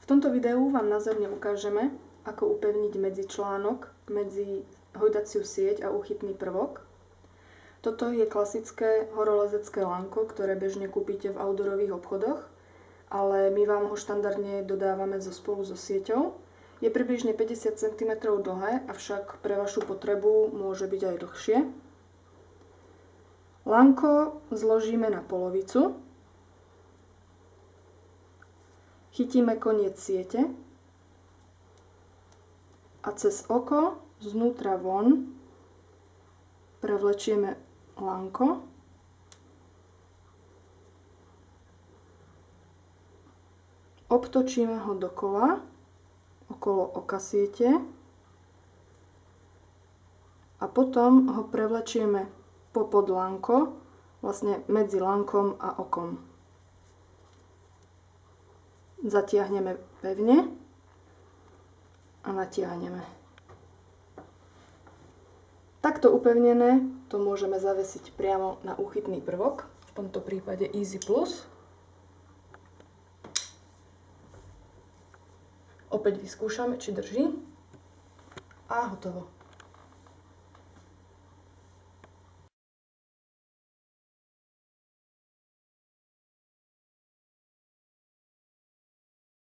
V tomto videu vám názorne ukážeme, ako upevniť medzičlánok medzi hojdaciu sieť a úchytný prvok. Toto je klasické horolezecké lánko, ktoré bežne kúpite v outdoorových obchodoch, ale my vám ho štandardne dodávame spolu so sieťou. Je približne 50 cm dlhé, avšak pre vašu potrebu môže byť aj dlhšie. Lánko zložíme na polovicu. Chytíme koniec siete a cez oko znútra von prevlečieme lánko. Obtočíme ho dokola, okolo oka siete a potom ho prevlečieme popod lánko, vlastne medzi lánkom a okom. Zatiahneme pevne a natiahneme. Takto upevnené to môžeme zavesiť priamo na úchytný prvok, v tomto prípade Easy Plus. Opäť vyskúšame, či drží. A hotovo.